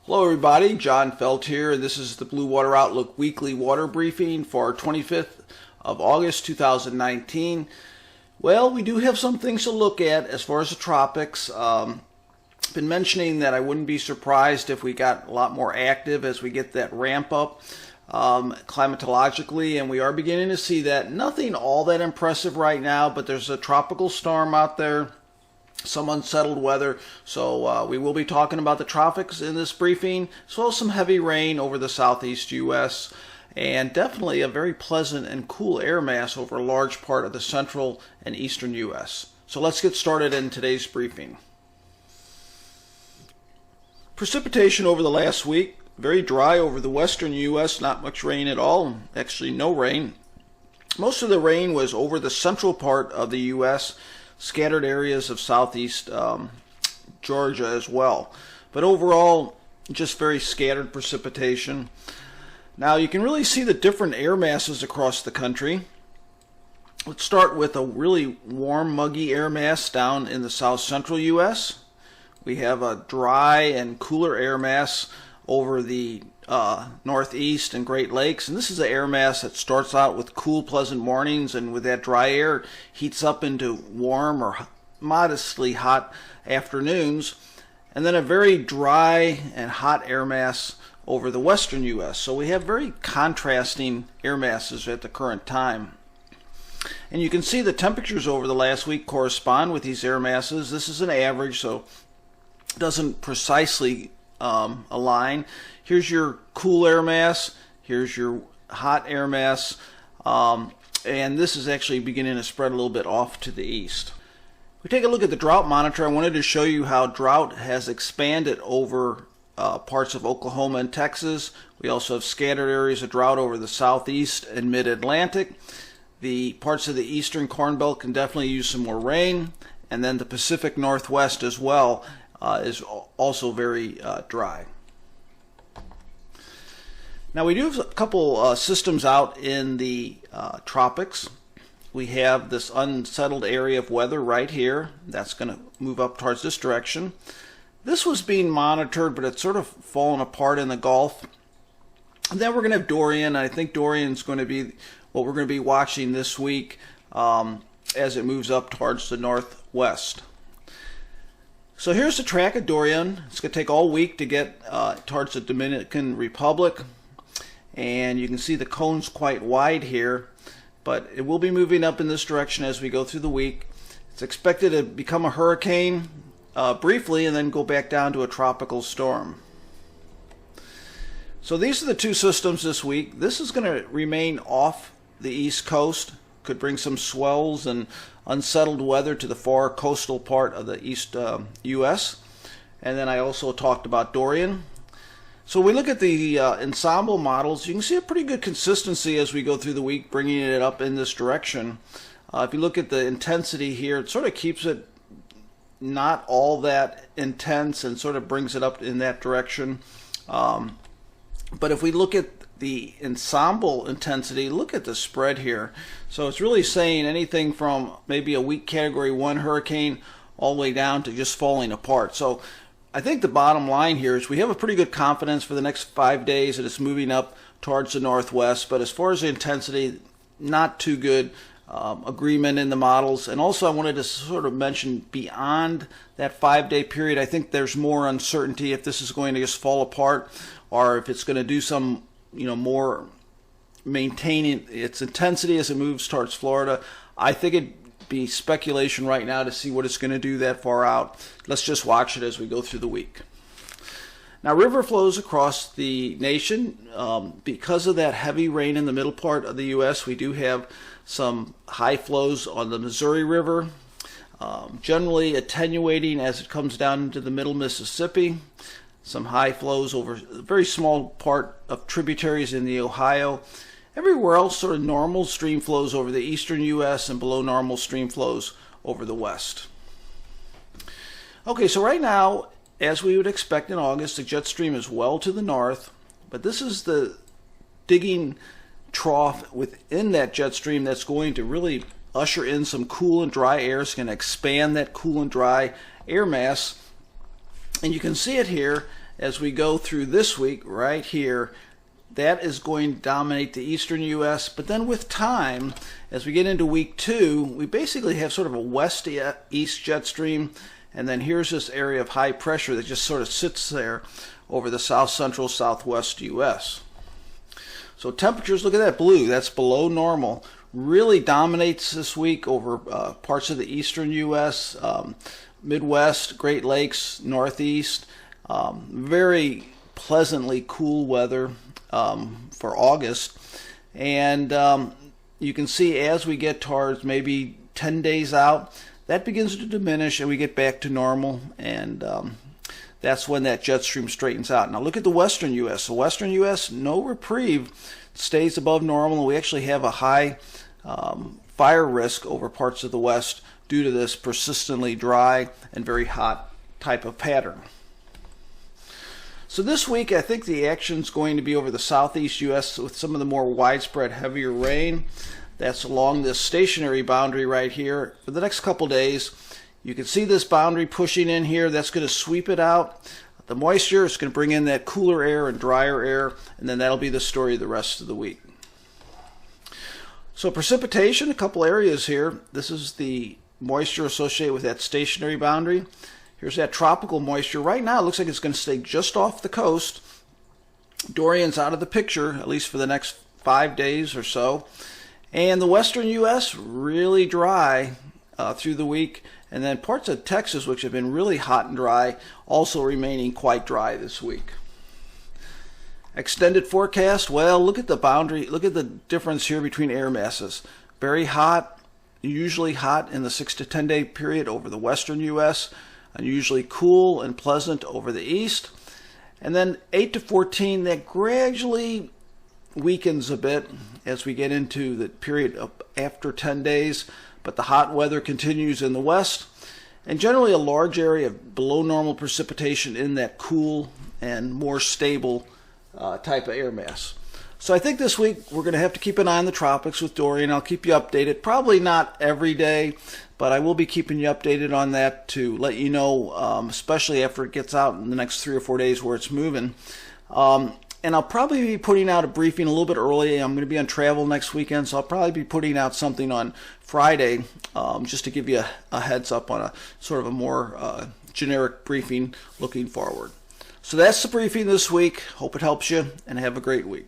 Hello everybody, John Felt here, and this is the Blue Water Outlook Weekly Water Briefing for 25th of August 2019. Well, we do have some things to look at as far as the tropics. Been mentioning that I wouldn't be surprised if we got a lot more active as we get that ramp up climatologically, and we are beginning to see that. Nothing all that impressive right now, but there's a tropical storm out there. Some unsettled weather, so we will be talking about the tropics in this briefing, as well as some heavy rain over the southeast U.S., and definitely a very pleasant and cool air mass over a large part of the central and eastern U.S. So let's get started in today's briefing. Precipitation over the last week, very dry over the western U.S., not much rain at all, actually no rain. Most of the rain was over the central part of the U.S., scattered areas of southeast Georgia as well. But overall, just very scattered precipitation. Now you can really see the different air masses across the country. Let's start with a really warm, muggy air mass down in the south central U.S. We have a dry and cooler air mass over the northeast and Great Lakes, and this is an air mass that starts out with cool, pleasant mornings, and with that dry air heats up into warm or modestly hot afternoons, and then a very dry and hot air mass over the western U.S. So we have very contrasting air masses at the current time. And you can see the temperatures over the last week correspond with these air masses. This is an average, so it doesn't precisely align. Here's your cool air mass, here's your hot air mass, and this is actually beginning to spread a little bit off to the east. If we take a look at the drought monitor, I wanted to show you how drought has expanded over parts of Oklahoma and Texas. We also have scattered areas of drought over the southeast and mid-Atlantic. The parts of the eastern Corn Belt can definitely use some more rain, and then the Pacific Northwest as well is also very dry. Now we do have a couple systems out in the tropics. We have this unsettled area of weather right here. That's going to move up towards this direction. This was being monitored, but it's sort of fallen apart in the Gulf. And then we're going to have Dorian. I think Dorian's going to be what we're going to be watching this week as it moves up towards the northwest. So here's the track of Dorian. It's going to take all week to get towards the Dominican Republic. And you can see the cone's quite wide here, but it will be moving up in this direction as we go through the week. It's expected to become a hurricane briefly and then go back down to a tropical storm. So these are the two systems this week. This is going to remain off the east coast. Could bring some swells and unsettled weather to the far coastal part of the east U.S. And then I also talked about Dorian. So we look at the ensemble models. You can see a pretty good consistency as we go through the week, bringing it up in this direction. If you look at the intensity here, it sort of keeps it not all that intense and sort of brings it up in that direction. But if we look at the ensemble intensity, look at the spread here. So it's really saying anything from maybe a weak category 1 hurricane all the way down to just falling apart. So I think the bottom line here is we have a pretty good confidence for the next 5 days that it's moving up towards the northwest, but as far as the intensity, not too good agreement in the models. And also I wanted to sort of mention beyond that 5-day period, I think there's more uncertainty if this is going to just fall apart or if it's going to do some more maintaining its intensity as it moves towards Florida. I think it'd be speculation right now to see what it's going to do that far out. Let's just watch it as we go through the week. Now river flows across the nation. Because of that heavy rain in the middle part of the U.S., we do have some high flows on the Missouri River, generally attenuating as it comes down into the middle Mississippi. Some high flows over a very small part of tributaries in the Ohio. Everywhere else, sort of normal stream flows over the eastern U.S. and below normal stream flows over the west. Okay, so right now, as we would expect in August, the jet stream is well to the north, but this is the digging trough within that jet stream that's going to really usher in some cool and dry air. It's going to expand that cool and dry air mass. And you can see it here as we go through this week right here, that is going to dominate the eastern U.S. But then with time, as we get into week 2, we basically have sort of a west-east jet stream, and then here's this area of high pressure that just sort of sits there over the south central, southwest U.S. So temperatures, look at that blue, that's below normal. Really dominates this week over parts of the eastern U.S., Midwest, Great Lakes, Northeast. Very pleasantly cool weather for August. And you can see as we get towards maybe 10 days out, that begins to diminish and we get back to normal. And that's when that jet stream straightens out. Now look at the western U.S. The western U.S., no reprieve, stays above normal. We actually have a high fire risk over parts of the west due to this persistently dry and very hot type of pattern. So this week I think the action is going to be over the southeast U.S. with some of the more widespread heavier rain. That's along this stationary boundary right here. For the next couple days, you can see this boundary pushing in here. That's going to sweep it out. The moisture is going to bring in that cooler air and drier air, and then that'll be the story the rest of the week. So precipitation, a couple areas here. This is the moisture associated with that stationary boundary. Here's that tropical moisture. Right now it looks like it's going to stay just off the coast. Dorian's out of the picture, at least for the next 5 days or so. And the western U.S. really dry through the week. And then parts of Texas, which have been really hot and dry, also remaining quite dry this week. Extended forecast, well, look at the boundary, look at the difference here between air masses. Very hot, usually hot in the 6 to 10 day period over the western U.S., unusually cool and pleasant over the east. And then 8 to 14, that gradually weakens a bit as we get into the period of after 10 days, but the hot weather continues in the west, and generally a large area of below normal precipitation in that cool and more stable type of air mass. So I think this week we're going to have to keep an eye on the tropics with Dorian. I'll keep you updated, probably not every day, but I will be keeping you updated on that to let you know, especially after it gets out in the next 3 or 4 days where it's moving. And I'll probably be putting out a briefing a little bit early. I'm going to be on travel next weekend, so I'll probably be putting out something on Friday just to give you a heads up on a sort of a more generic briefing looking forward. So that's the briefing this week. Hope it helps you, and have a great week.